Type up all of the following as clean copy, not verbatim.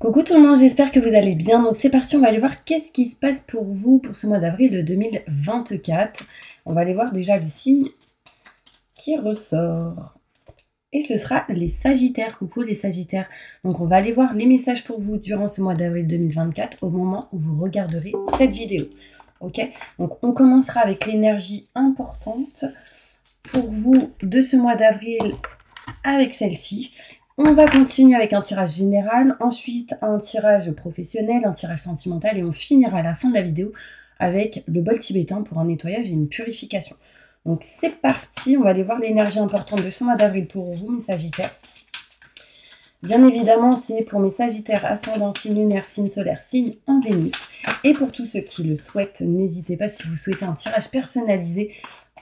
Coucou tout le monde, j'espère que vous allez bien. Donc c'est parti, on va aller voir qu'est-ce qui se passe pour vous pour ce mois d'avril 2024. On va aller voir déjà le signe qui ressort. Et ce sera les Sagittaires. Coucou les Sagittaires. Donc on va aller voir les messages pour vous durant ce mois d'avril 2024 au moment où vous regarderez cette vidéo. Ok, donc on commencera avec l'énergie importante pour vous de ce mois d'avril avec celle-ci. On va continuer avec un tirage général, ensuite un tirage professionnel, un tirage sentimental et on finira à la fin de la vidéo avec le bol tibétain pour un nettoyage et une purification. Donc c'est parti, on va aller voir l'énergie importante de ce mois d'avril pour vous, mes Sagittaires. Bien évidemment, c'est pour mes Sagittaires, ascendant, signe lunaire, signe solaire, signe en Vénus. Et pour tous ceux qui le souhaitent, n'hésitez pas si vous souhaitez un tirage personnalisé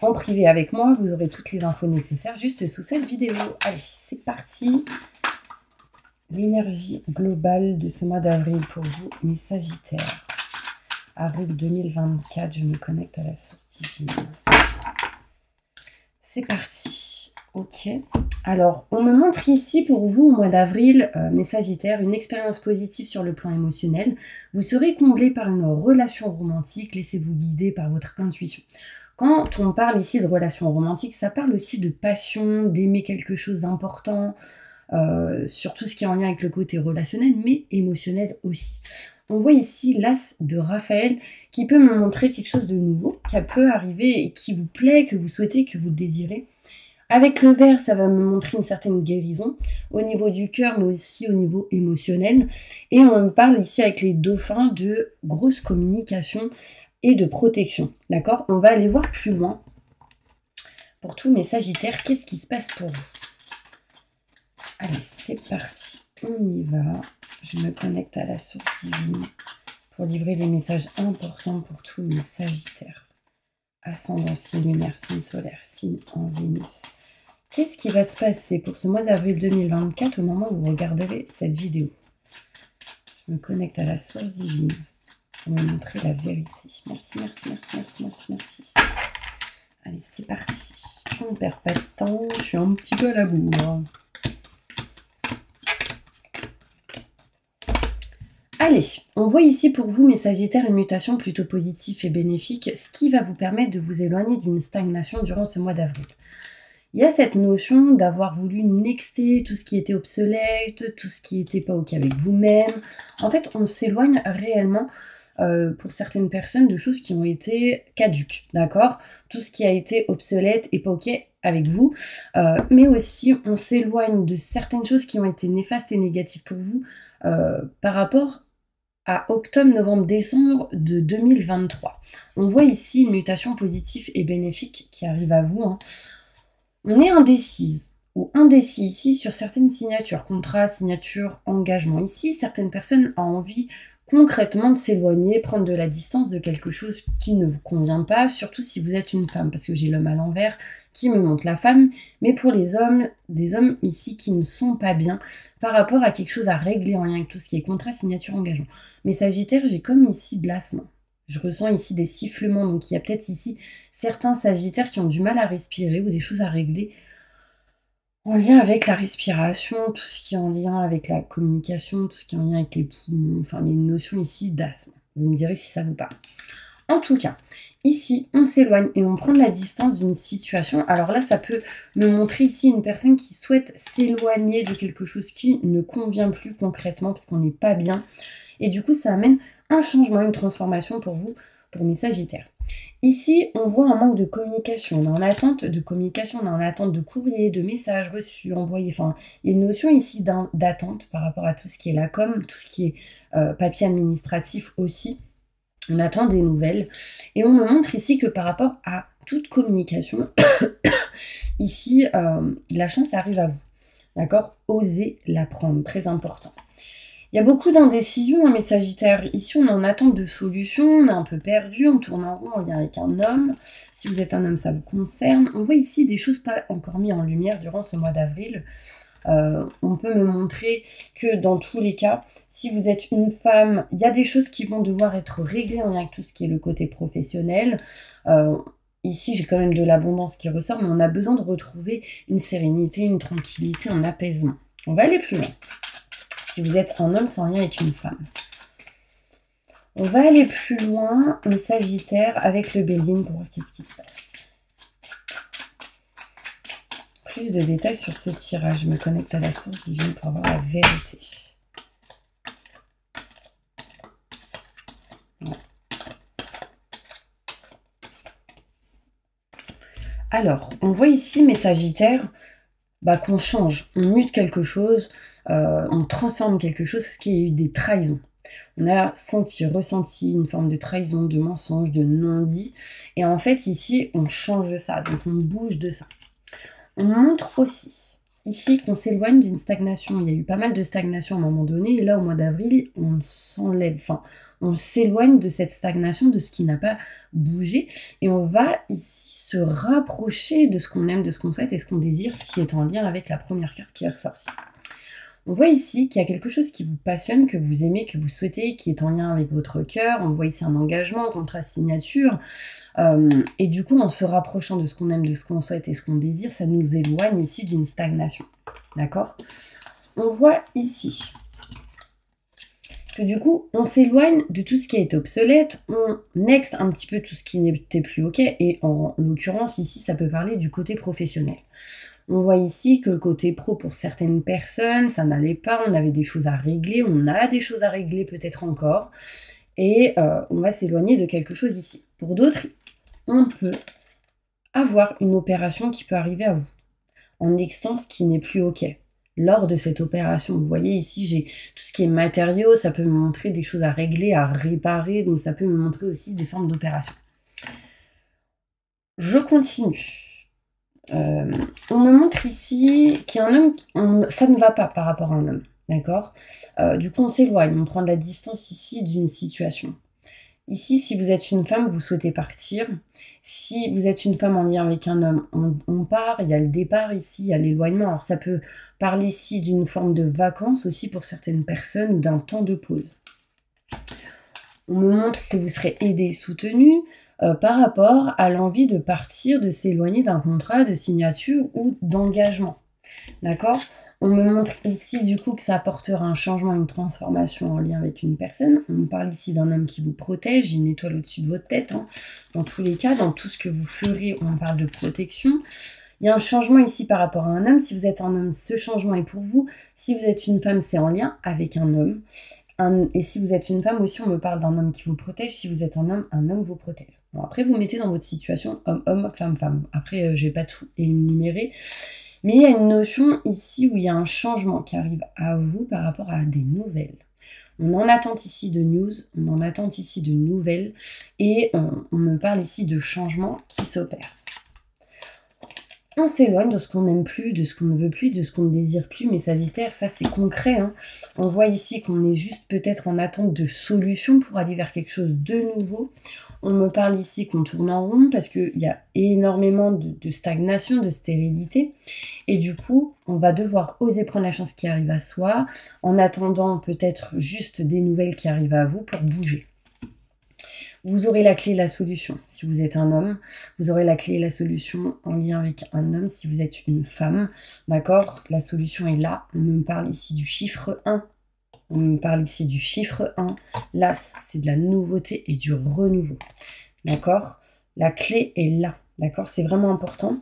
en privé avec moi, vous aurez toutes les infos nécessaires juste sous cette vidéo. Allez, c'est parti. L'énergie globale de ce mois d'avril pour vous, mes Sagittaires. Avril 2024, je me connecte à la source divine. C'est parti. Ok. Alors, on me montre ici pour vous, au mois d'avril, mes Sagittaires, une expérience positive sur le plan émotionnel. Vous serez comblés par une relation romantique. Laissez-vous guider par votre intuition. Quand on parle ici de relation romantique, ça parle aussi de passion, d'aimer quelque chose d'important, sur tout ce qui est en lien avec le côté relationnel, mais émotionnel aussi. On voit ici l'as de Raphaël qui peut me montrer quelque chose de nouveau, qui peut arriver et qui vous plaît, que vous souhaitez, que vous désirez. Avec le vert, ça va me montrer une certaine guérison au niveau du cœur, mais aussi au niveau émotionnel. Et on me parle ici avec les dauphins de grosse communication et de protection. D'accord? On va aller voir plus loin. Pour tous mes Sagittaires, qu'est-ce qui se passe pour vous? Allez, c'est parti. On y va. Je me connecte à la source divine pour livrer les messages importants pour tous mes Sagittaires. Ascendant, signe lunaire, signe solaire, signe en Vénus. Qu'est-ce qui va se passer pour ce mois d'avril 2024 au moment où vous regarderez cette vidéo? Je me connecte à la source divine pour me montrer la vérité. Merci, merci, merci, merci, merci, merci. Allez, c'est parti. On ne perd pas de temps. Je suis un petit peu à la bourre. Allez, on voit ici pour vous, mes Sagittaires, une mutation plutôt positive et bénéfique, ce qui va vous permettre de vous éloigner d'une stagnation durant ce mois d'avril. Il y a cette notion d'avoir voulu nexter tout ce qui était obsolète, tout ce qui n'était pas OK avec vous-même. En fait, on s'éloigne réellement, pour certaines personnes, de choses qui ont été caduques, d'accord? Tout ce qui a été obsolète et pas OK avec vous. Mais aussi, on s'éloigne de certaines choses qui ont été néfastes et négatives pour vous par rapport à octobre, novembre, décembre de 2023. On voit ici une mutation positive et bénéfique qui arrive à vous. On est indécise ou indécis ici sur certaines signatures, contrats, signatures, engagements. Ici, certaines personnes ont envie concrètement de s'éloigner, prendre de la distance de quelque chose qui ne vous convient pas, surtout si vous êtes une femme, parce que j'ai l'homme à l'envers qui me montre la femme, mais pour les hommes, des hommes ici qui ne sont pas bien par rapport à quelque chose à régler en lien avec tout ce qui est contrat, signature, engagement. Mais Sagittaire, j'ai comme ici de l'asthme. Je ressens ici des sifflements, donc il y a peut-être ici certains Sagittaires qui ont du mal à respirer ou des choses à régler en lien avec la respiration, tout ce qui est en lien avec la communication, tout ce qui est en lien avec les poumons, enfin il y a une notion ici d'asthme. Vous me direz si ça vous parle. En tout cas, ici, on s'éloigne et on prend de la distance d'une situation. Alors là, ça peut me montrer ici une personne qui souhaite s'éloigner de quelque chose qui ne convient plus concrètement parce qu'on n'est pas bien. Et du coup, ça amène un changement, une transformation pour vous, pour mes Sagittaires. Ici, on voit un manque de communication. On est en attente de communication, on est en attente de courrier, de messages reçus, envoyés. Enfin, il y a une notion ici d'attente par rapport à tout ce qui est la com, tout ce qui est papier administratif aussi. On attend des nouvelles. Et on me montre ici que par rapport à toute communication, ici, la chance arrive à vous. D'accord? Osez la prendre, très important. Il y a beaucoup d'indécision, mes Sagittaires. Ici, on est en attente de solutions, on est un peu perdu, on tourne en rond en lien avec un homme. Si vous êtes un homme, ça vous concerne. On voit ici des choses pas encore mises en lumière durant ce mois d'avril. On peut me montrer que dans tous les cas, si vous êtes une femme, il y a des choses qui vont devoir être réglées en lien avec tout ce qui est le côté professionnel. Ici, j'ai quand même de l'abondance qui ressort, mais on a besoin de retrouver une sérénité, une tranquillité, un apaisement. On va aller plus loin. Si vous êtes un homme, c'est en lien avec une femme. On va aller plus loin, les Sagittaires, avec le Béline pour voir qu'est-ce qui se passe. Plus de détails sur ce tirage. Je me connecte à la source divine pour avoir la vérité. Ouais. Alors, on voit ici, mes Sagittaires, qu'on change, on mute quelque chose, on transforme quelque chose, parce qu'il y a eu des trahisons. On a ressenti une forme de trahison, de mensonge, de non-dit. Et en fait, ici, on change de ça, donc on bouge de ça. On montre aussi, ici, qu'on s'éloigne d'une stagnation. Il y a eu pas mal de stagnation à un moment donné, et là, au mois d'avril, on s'enlève, enfin, on s'éloigne de cette stagnation, de ce qui n'a pas bougé, et on va ici se rapprocher de ce qu'on aime, de ce qu'on souhaite et ce qu'on désire, ce qui est en lien avec la première carte qui est ressortie. On voit ici qu'il y a quelque chose qui vous passionne, que vous aimez, que vous souhaitez, qui est en lien avec votre cœur. On voit ici un engagement, un contrat signature. Et du coup, en se rapprochant de ce qu'on aime, de ce qu'on souhaite et ce qu'on désire, ça nous éloigne ici d'une stagnation. D'accord? On voit ici que du coup, on s'éloigne de tout ce qui a été obsolète, on next un petit peu tout ce qui n'était plus OK, et en l'occurrence, ici, ça peut parler du côté professionnel. On voit ici que le côté pro, pour certaines personnes, ça n'allait pas, on avait des choses à régler, on a des choses à régler peut-être encore, et on va s'éloigner de quelque chose ici. Pour d'autres, on peut avoir une opération qui peut arriver à vous, en nextant ce qui n'est plus OK. Lors de cette opération, vous voyez ici, j'ai tout ce qui est matériaux, ça peut me montrer des choses à régler, à réparer, donc ça peut me montrer aussi des formes d'opération. Je continue. On me montre ici qu'il y a un homme, ça ne va pas par rapport à un homme, d'accord? Du coup, on s'éloigne, on prend de la distance ici d'une situation. Ici, si vous êtes une femme, vous souhaitez partir. Si vous êtes une femme en lien avec un homme, on part, il y a le départ ici, il y a l'éloignement. Alors ça peut parler ici d'une forme de vacances aussi pour certaines personnes ou d'un temps de pause. On me montre que vous serez aidé, soutenu par rapport à l'envie de partir, de s'éloigner d'un contrat de signature ou d'engagement. D'accord? On me montre ici du coup que ça apportera un changement, une transformation en lien avec une personne. On me parle ici d'un homme qui vous protège, une étoile au-dessus de votre tête. Hein. Dans tous les cas, dans tout ce que vous ferez, on parle de protection. Il y a un changement ici par rapport à un homme. Si vous êtes un homme, ce changement est pour vous. Si vous êtes une femme, c'est en lien avec un homme. Et si vous êtes une femme aussi, on me parle d'un homme qui vous protège. Si vous êtes un homme vous protège. Bon, après, vous mettez dans votre situation homme, femme. Après, je vais pas tout énumérer. Mais il y a une notion ici où il y a un changement qui arrive à vous par rapport à des nouvelles. On en attend ici de news, on en attend ici de nouvelles. Et on me parle ici de changements qui s'opèrent. On s'éloigne de ce qu'on n'aime plus, de ce qu'on ne veut plus, de ce qu'on ne désire plus. Mais Sagittaire, ça c'est concret. Hein. On voit ici qu'on est juste peut-être en attente de solutions pour aller vers quelque chose de nouveau. On me parle ici qu'on tourne en rond parce qu'il y a énormément de stagnation, de stérilité. Et du coup, on va devoir oser prendre la chance qui arrive à soi en attendant peut-être juste des nouvelles qui arrivent à vous pour bouger. Vous aurez la clé et la solution. Si vous êtes un homme, vous aurez la clé et la solution en lien avec un homme. Si vous êtes une femme, d'accord? La solution est là. On me parle ici du chiffre 1. On me parle ici du chiffre 1. L'As, c'est de la nouveauté et du renouveau. D'accord? La clé est là. D'accord? C'est vraiment important.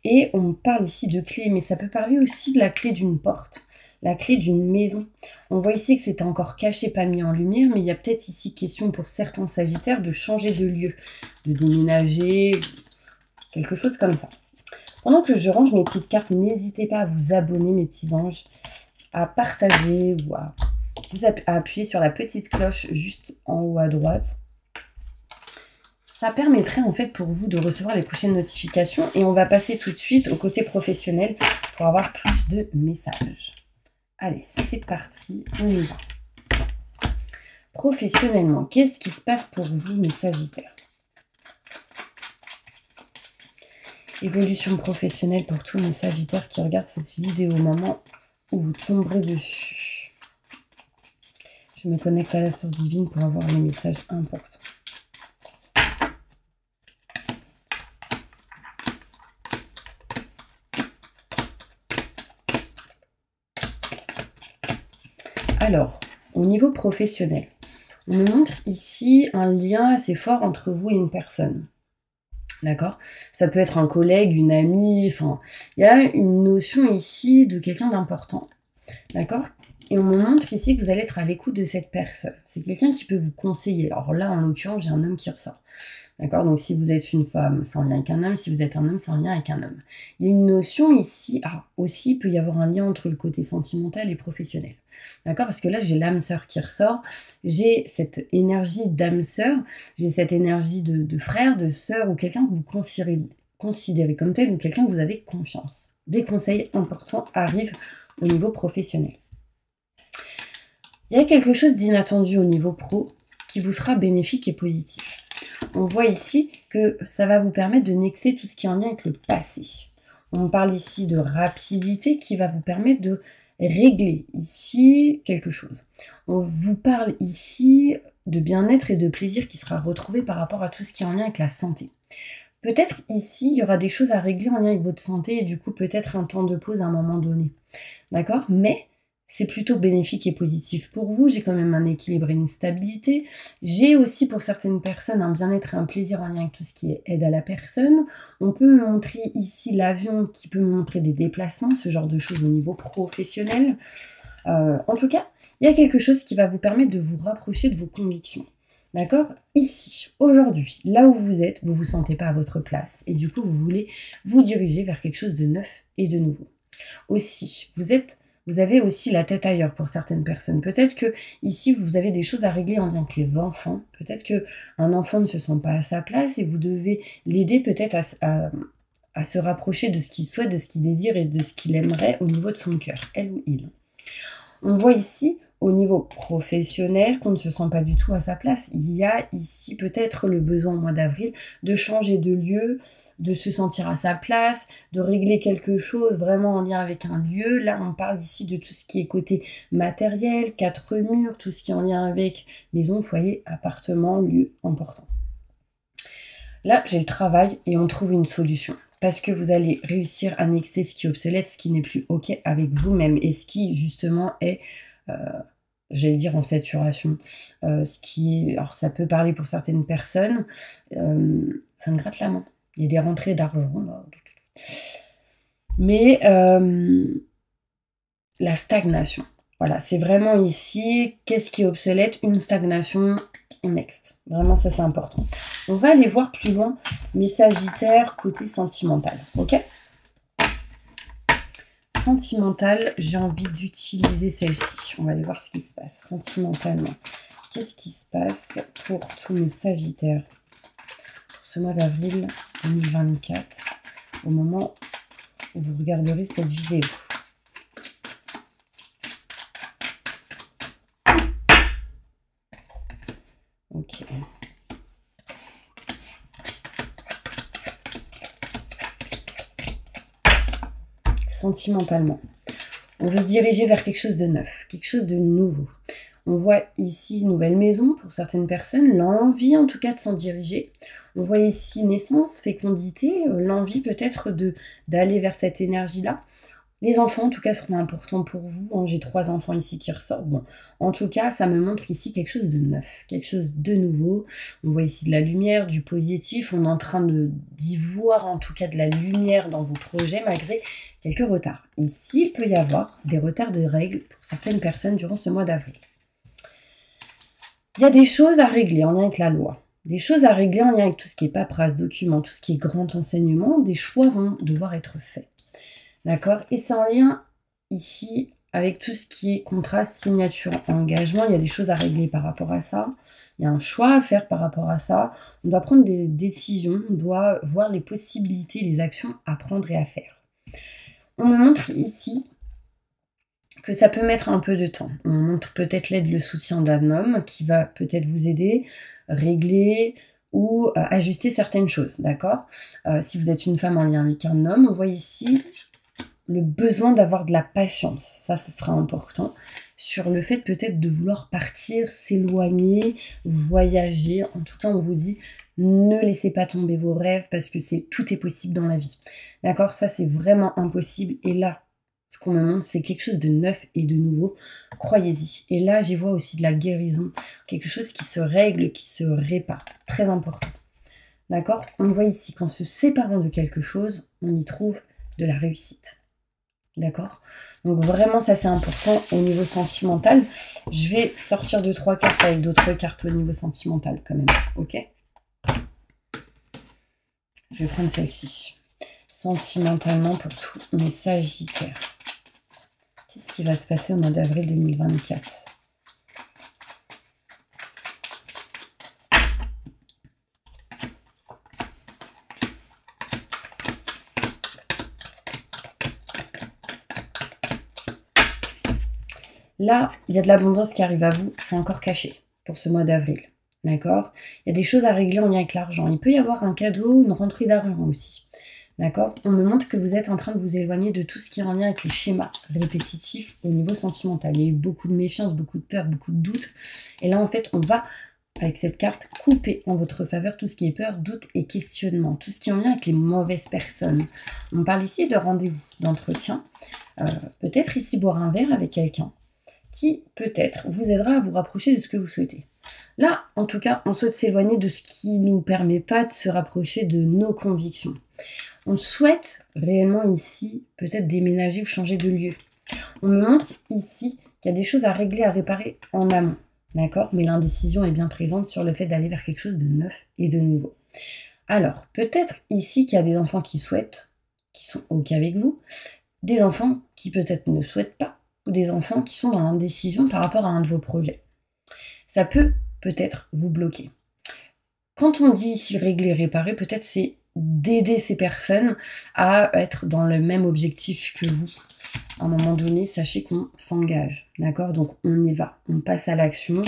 Et on me parle ici de clé, mais ça peut parler aussi de la clé d'une porte. La clé d'une maison. On voit ici que c'est encore caché, pas mis en lumière, mais il y a peut-être ici question pour certains Sagittaires de changer de lieu, de déménager, quelque chose comme ça. Pendant que je range mes petites cartes, n'hésitez pas à vous abonner, mes petits anges, à partager ou à appuyer sur la petite cloche juste en haut à droite. Ça permettrait en fait pour vous de recevoir les prochaines notifications et on va passer tout de suite au côté professionnel pour avoir plus de messages. Allez, c'est parti, on y va. Professionnellement, qu'est-ce qui se passe pour vous, mes Sagittaires? Évolution professionnelle pour tous mes Sagittaires qui regardent cette vidéo au moment où vous tomberez dessus. Je me connecte à la source divine pour avoir les messages importants. Alors, au niveau professionnel, on me montre ici un lien assez fort entre vous et une personne. D'accord? Ça peut être un collègue, une amie, enfin, il y a une notion ici de quelqu'un d'important. D'accord? Et on me montre ici que vous allez être à l'écoute de cette personne. C'est quelqu'un qui peut vous conseiller. Alors là, en l'occurrence, j'ai un homme qui ressort. D'accord? Donc si vous êtes une femme, c'est en lien avec un homme. Si vous êtes un homme, c'est en lien avec un homme. Il y a une notion ici, aussi, il peut y avoir un lien entre le côté sentimental et professionnel. D'accord? Parce que là, j'ai l'âme sœur qui ressort. J'ai cette énergie d'âme sœur. J'ai cette énergie de frère, de sœur, ou quelqu'un que vous considérez comme tel, ou quelqu'un que vous avez confiance. Des conseils importants arrivent au niveau professionnel. Il y a quelque chose d'inattendu au niveau pro qui vous sera bénéfique et positif. On voit ici que ça va vous permettre de nexer tout ce qui est en lien avec le passé. On parle ici de rapidité qui va vous permettre de régler ici quelque chose. On vous parle ici de bien-être et de plaisir qui sera retrouvé par rapport à tout ce qui est en lien avec la santé. Peut-être ici, il y aura des choses à régler en lien avec votre santé et du coup peut-être un temps de pause à un moment donné. D'accord? Mais c'est plutôt bénéfique et positif pour vous. J'ai quand même un équilibre et une stabilité. J'ai aussi pour certaines personnes un bien-être et un plaisir en lien avec tout ce qui est aide à la personne. On peut me montrer ici l'avion qui peut me montrer des déplacements, ce genre de choses au niveau professionnel. En tout cas, il y a quelque chose qui va vous permettre de vous rapprocher de vos convictions. D'accord? Ici, aujourd'hui, là où vous vous sentez pas à votre place. Et du coup, vous voulez vous diriger vers quelque chose de neuf et de nouveau. Aussi, vous avez aussi la tête ailleurs pour certaines personnes. Peut-être que ici, vous avez des choses à régler en lien avec les enfants. Peut-être qu'un enfant ne se sent pas à sa place et vous devez l'aider peut-être à se rapprocher de ce qu'il souhaite, de ce qu'il désire et de ce qu'il aimerait au niveau de son cœur, elle ou il. On voit ici, au niveau professionnel, qu'on ne se sent pas du tout à sa place. Il y a ici peut-être le besoin au mois d'avril de changer de lieu, de se sentir à sa place, de régler quelque chose vraiment en lien avec un lieu. Là, on parle ici de tout ce qui est côté matériel, 4 murs, tout ce qui est en lien avec maison, foyer, appartement, lieu important. Là, j'ai le travail et on trouve une solution. Parce que vous allez réussir à nexter ce qui est obsolète, ce qui n'est plus OK avec vous-même et ce qui, justement, est, j'allais dire, en saturation. Ce qui est, alors, ça peut parler pour certaines personnes, ça me gratte la main. Il y a des rentrées d'argent. Mais la stagnation. Voilà, c'est vraiment ici, qu'est-ce qui est obsolète? Une stagnation, next. Vraiment, ça, c'est important. On va aller voir plus loin mes sagittaires côté sentimental, ok? Sentimental, j'ai envie d'utiliser celle-ci. On va aller voir ce qui se passe sentimentalement. Qu'est-ce qui se passe pour tous mes sagittaires pour ce mois d'avril 2024, au moment où vous regarderez cette vidéo? Ok. Sentimentalement, on veut se diriger vers quelque chose de neuf, quelque chose de nouveau. On voit ici une nouvelle maison pour certaines personnes, l'envie en tout cas de s'en diriger. On voit ici naissance, fécondité, l'envie peut-être d'aller vers cette énergie-là. Les enfants, en tout cas, seront importants pour vous. J'ai 3 enfants ici qui ressortent. Bon, en tout cas, ça me montre ici quelque chose de neuf, quelque chose de nouveau. On voit ici de la lumière, du positif. On est en train d'y voir, en tout cas, de la lumière dans vos projets, malgré quelques retards. Ici, il peut y avoir des retards de règles pour certaines personnes durant ce mois d'avril. Il y a des choses à régler en lien avec la loi. Des choses à régler en lien avec tout ce qui est paperasse, documents, tout ce qui est grand enseignement. Des choix vont devoir être faits. D'accord? Et c'est en lien ici avec tout ce qui est contrat, signature, engagement. Il y a des choses à régler par rapport à ça. Il y a un choix à faire par rapport à ça. On doit prendre des décisions. On doit voir les possibilités, les actions à prendre et à faire. On me montre ici que ça peut mettre un peu de temps. On montre peut-être l'aide, le soutien d'un homme qui va peut-être vous aider, régler ou ajuster certaines choses. D'accord? Si vous êtes une femme en lien avec un homme, on voit ici le besoin d'avoir de la patience, ça sera important, sur le fait peut-être de vouloir partir, s'éloigner, voyager. En tout cas, on vous dit, ne laissez pas tomber vos rêves parce que tout est possible dans la vie. D'accord? Ça, c'est vraiment impossible. Et là, ce qu'on me montre, c'est quelque chose de neuf et de nouveau. Croyez-y. Et là, j'y vois aussi de la guérison. Quelque chose qui se règle, qui se répare. Très important. D'accord? On voit ici qu'en se séparant de quelque chose, on y trouve de la réussite. D'accord? Donc vraiment, ça c'est important au niveau sentimental. Je vais sortir 2-3 cartes avec d'autres cartes au niveau sentimental quand même. Ok? Je vais prendre celle-ci. Sentimentalement pour tous mes Sagittaires. Qu'est-ce qui va se passer au mois d'avril 2024? Là, il y a de l'abondance qui arrive à vous, c'est encore caché pour ce mois d'avril. D'accord? Il y a des choses à régler en lien avec l'argent. Il peut y avoir un cadeau, une rentrée d'argent aussi. D'accord? On me montre que vous êtes en train de vous éloigner de tout ce qui est en lien avec les schémas répétitifs au niveau sentimental. Il y a eu beaucoup de méfiance, beaucoup de peur, beaucoup de doutes. Et là, en fait, on va, avec cette carte, couper en votre faveur tout ce qui est peur, doute et questionnement. Tout ce qui est en lien avec les mauvaises personnes. On parle ici de rendez-vous, d'entretien. Peut-être ici boire un verre avec quelqu'un qui, peut-être, vous aidera à vous rapprocher de ce que vous souhaitez. Là, en tout cas, on souhaite s'éloigner de ce qui ne nous permet pas de se rapprocher de nos convictions. On souhaite réellement ici, peut-être déménager ou changer de lieu. On me montre ici qu'il y a des choses à régler, à réparer en amont. D'accord? Mais l'indécision est bien présente sur le fait d'aller vers quelque chose de neuf et de nouveau. Alors, peut-être ici qu'il y a des enfants qui souhaitent, qui sont OK avec vous, des enfants qui peut-être ne souhaitent pas, ou des enfants qui sont dans l'indécision par rapport à un de vos projets. Ça peut-être vous bloquer. Quand on dit ici régler, réparer, peut-être c'est d'aider ces personnes à être dans le même objectif que vous. À un moment donné, sachez qu'on s'engage, d'accord? Donc on y va, on passe à l'action,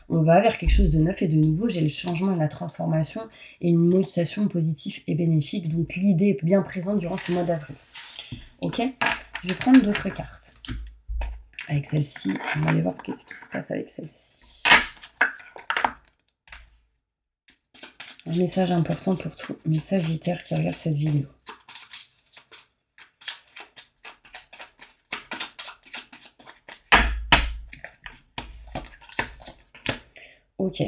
on va vers quelque chose de neuf et de nouveau. J'ai le changement et la transformation et une mutation positive et bénéfique. Donc l'idée est bien présente durant ce mois d'avril. Ok? Je vais prendre d'autres cartes. Avec celle-ci, on va aller voir qu'est-ce qui se passe avec celle-ci. Un message important pour tous mes Sagittaires qui regardent cette vidéo. Ok.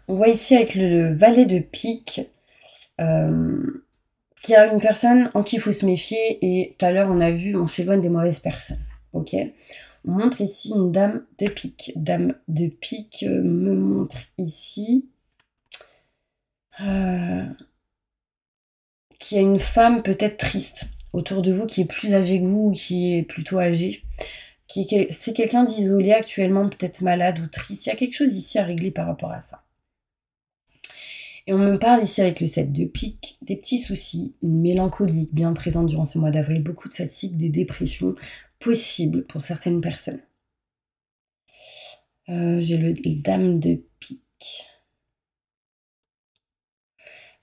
On voit ici avec le valet de pique qu'il y a une personne en qui il faut se méfier. Et tout à l'heure, on a vu, on s'éloigne des mauvaises personnes. Ok. On montre ici une dame de pique. Dame de pique me montre ici qu'il y a une femme peut-être triste autour de vous qui est plus âgée que vous ou qui est plutôt âgée. C'est quelqu'un d'isolé actuellement, peut-être malade ou triste. Il y a quelque chose ici à régler par rapport à ça. Et on me parle ici avec le 7 de pique, des petits soucis, une mélancolie bien présente durant ce mois d'avril, beaucoup de fatigue, des dépressions possibles pour certaines personnes. J'ai le dame de pique.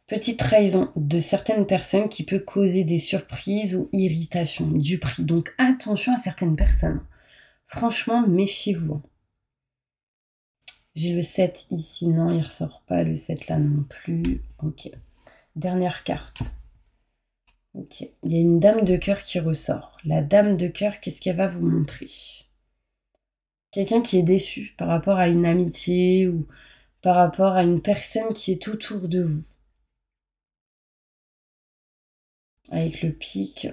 Petite trahison de certaines personnes qui peut causer des surprises ou irritations du prix. Donc attention à certaines personnes. Franchement, méfiez-vous. J'ai le 7 ici, non, il ne ressort pas le 7 là non plus. Ok. Dernière carte. Ok. Il y a une dame de cœur qui ressort. La dame de cœur, qu'est-ce qu'elle va vous montrer? Quelqu'un qui est déçu par rapport à une amitié ou par rapport à une personne qui est autour de vous. Avec le pic.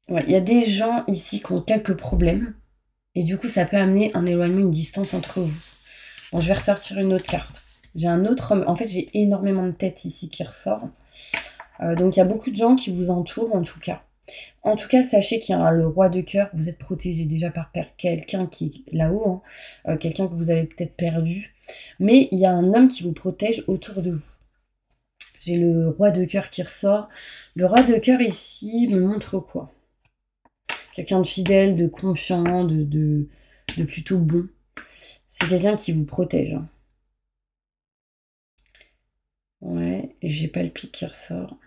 Ouais, il y a des gens ici qui ont quelques problèmes. Et du coup, ça peut amener un éloignement, une distance entre vous. Bon, je vais ressortir une autre carte. J'ai un autre homme. En fait, j'ai énormément de têtes ici qui ressort. Donc, il y a beaucoup de gens qui vous entourent, en tout cas. En tout cas, sachez qu'il y a le roi de cœur. Vous êtes protégé déjà par quelqu'un qui est là-haut. Hein. Quelqu'un que vous avez peut-être perdu. Mais il y a un homme qui vous protège autour de vous. J'ai le roi de cœur qui ressort. Le roi de cœur ici me montre quoi? Quelqu'un de fidèle, de confiant, de plutôt bon. C'est quelqu'un qui vous protège. Hein. Ouais, j'ai pas le pic qui ressort.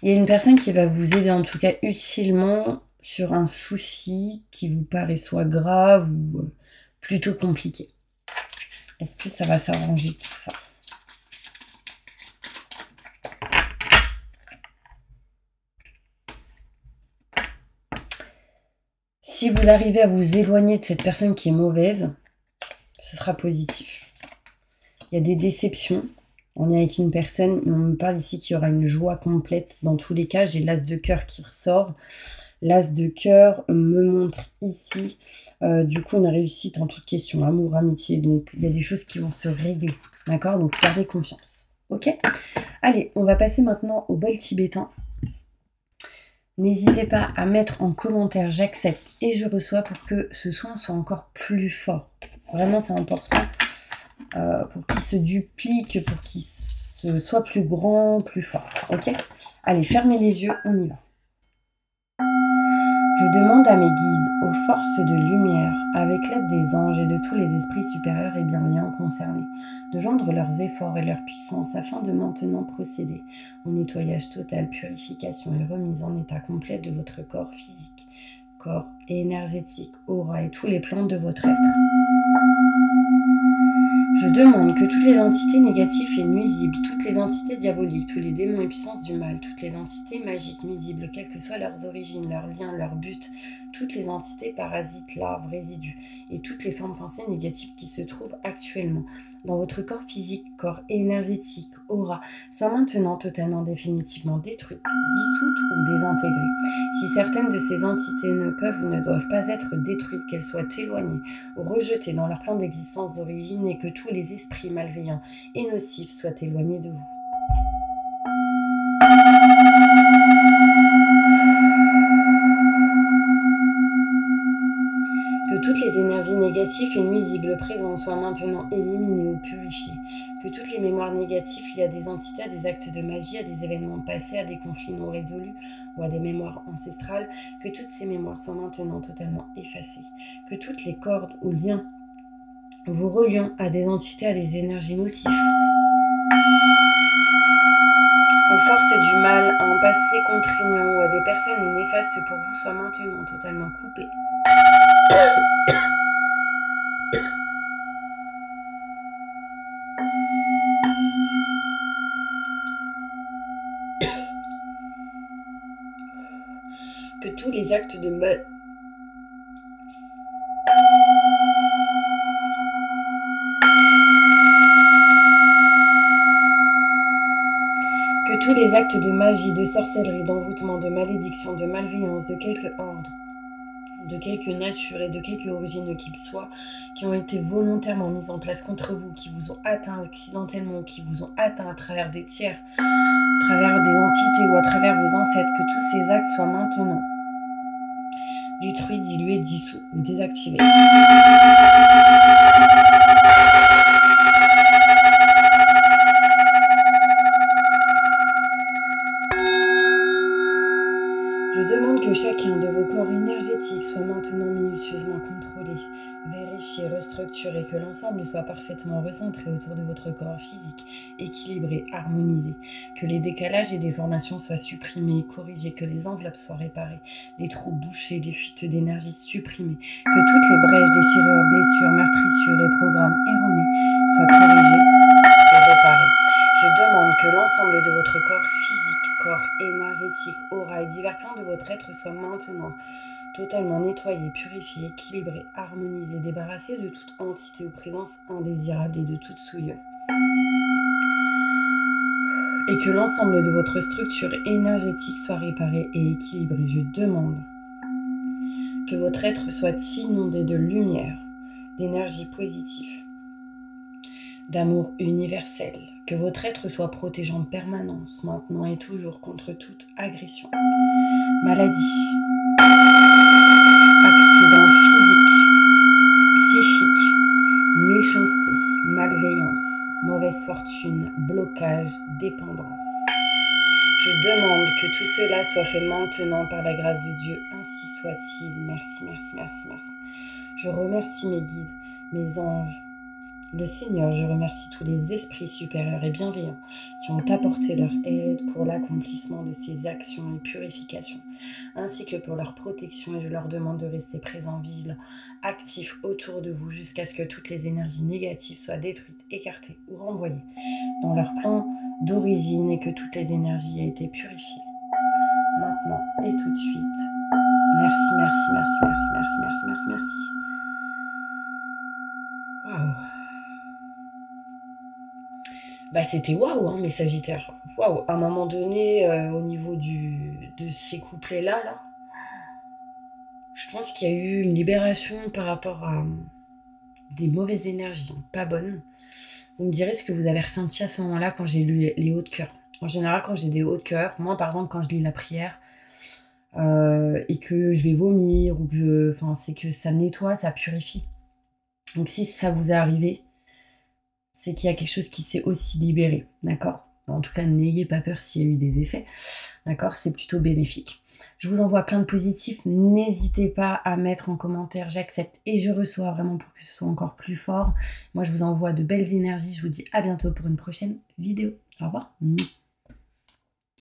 Il y a une personne qui va vous aider en tout cas utilement sur un souci qui vous paraît soit grave ou plutôt compliqué. Est-ce que ça va s'arranger tout ça? Si vous arrivez à vous éloigner de cette personne qui est mauvaise, ce sera positif. Il y a des déceptions. On est avec une personne, mais on me parle ici qu'il y aura une joie complète. Dans tous les cas, j'ai l'as de cœur qui ressort. L'as de cœur me montre ici, du coup, une réussite en toute question, amour, amitié. Donc, il y a des choses qui vont se régler. D'accord? Donc, gardez confiance. Ok? Allez, on va passer maintenant au bol tibétain. N'hésitez pas à mettre en commentaire j'accepte et je reçois pour que ce soin soit encore plus fort. Vraiment, c'est important pour qu'il se duplique, pour qu'il soit plus grand, plus fort. Ok? Allez, fermez les yeux, on y va. Je demande à mes guides, aux forces de lumière, avec l'aide des anges et de tous les esprits supérieurs et bienveillants concernés, de joindre leurs efforts et leur puissance afin de maintenant procéder au nettoyage total, purification et remise en état complet de votre corps physique, corps et énergétique, aura et tous les plans de votre être. Je demande que toutes les entités négatives et nuisibles, toutes les entités diaboliques, tous les démons et puissances du mal, toutes les entités magiques nuisibles, quelles que soient leurs origines, leurs liens, leurs buts, toutes les entités parasites, larves, résidus et toutes les formes pensées négatives qui se trouvent actuellement dans votre corps physique, corps énergétique, aura, soient maintenant totalement définitivement détruites, dissoutes ou désintégrées. Si certaines de ces entités ne peuvent ou ne doivent pas être détruites, qu'elles soient éloignées ou rejetées dans leur plan d'existence d'origine et que tous les esprits malveillants et nocifs soient éloignés de vous. Que toutes les énergies négatives et nuisibles présentes soient maintenant éliminées ou purifiées. Que toutes les mémoires négatives liées à des entités, à des actes de magie, à des événements passés, à des conflits non résolus ou à des mémoires ancestrales, que toutes ces mémoires soient maintenant totalement effacées. Que toutes les cordes ou liens vous reliant à des entités, à des énergies nocives, aux forces du mal, à un passé contraignant ou à des personnes néfastes pour vous soient maintenant totalement coupées. Que tous les actes de mal tous les actes de magie, de sorcellerie, d'envoûtement, de malédiction, de malveillance, de quelque ordre, de quelque nature et de quelque origine qu'ils soient, qui ont été volontairement mis en place contre vous, qui vous ont atteint accidentellement, qui vous ont atteint à travers des tiers, à travers des entités ou à travers vos ancêtres, que tous ces actes soient maintenant détruits, dilués, dissous ou désactivés. Je demande que chacun de vos corps énergétiques soit maintenant minutieusement contrôlé, vérifié, restructuré, que l'ensemble soit parfaitement recentré autour de votre corps physique, équilibré, harmonisé, que les décalages et déformations soient supprimés, corrigés, que les enveloppes soient réparées, les trous bouchés, les fuites d'énergie supprimées, que toutes les brèches, déchirures, blessures, meurtrissures et programmes erronés soient corrigés et réparés. Je demande que l'ensemble de votre corps physique, corps énergétique, aura et divers plans de votre être soient maintenant totalement nettoyés, purifiés, équilibrés, harmonisés, débarrassés de toute entité ou présence indésirable et de toute souillure. Et que l'ensemble de votre structure énergétique soit réparé et équilibré. Je demande que votre être soit inondé de lumière, d'énergie positive, d'amour universel, que votre être soit protégé en permanence, maintenant et toujours, contre toute agression, maladie, accident physique, psychique, méchanceté, malveillance, mauvaise fortune, blocage, dépendance. Je demande que tout cela soit fait maintenant par la grâce de Dieu, ainsi soit-il. Merci, merci, merci, merci. Je remercie mes guides, mes anges, le Seigneur, je remercie tous les esprits supérieurs et bienveillants qui ont apporté leur aide pour l'accomplissement de ces actions et purifications, ainsi que pour leur protection, et je leur demande de rester présents, vigilants, actifs autour de vous jusqu'à ce que toutes les énergies négatives soient détruites, écartées ou renvoyées dans leur plan d'origine et que toutes les énergies aient été purifiées. Maintenant et tout de suite. Merci, merci, merci, merci, merci, merci, merci, merci. Waouh. Bah c'était waouh, hein, mes Sagittaires. Waouh, à un moment donné, au niveau de ces couplets-là, là, je pense qu'il y a eu une libération par rapport à des mauvaises énergies, pas bonnes. Vous me direz ce que vous avez ressenti à ce moment-là quand j'ai lu les hauts de cœur. En général, quand j'ai des hauts de cœur, moi par exemple, quand je lis la prière et que je vais vomir ou que enfin, c'est que ça nettoie, ça purifie. Donc si ça vous est arrivé, c'est qu'il y a quelque chose qui s'est aussi libéré, d'accord? En tout cas, n'ayez pas peur s'il y a eu des effets, d'accord? C'est plutôt bénéfique. Je vous envoie plein de positifs. N'hésitez pas à mettre en commentaire j'accepte et je reçois vraiment pour que ce soit encore plus fort. Moi, je vous envoie de belles énergies. Je vous dis à bientôt pour une prochaine vidéo. Au revoir.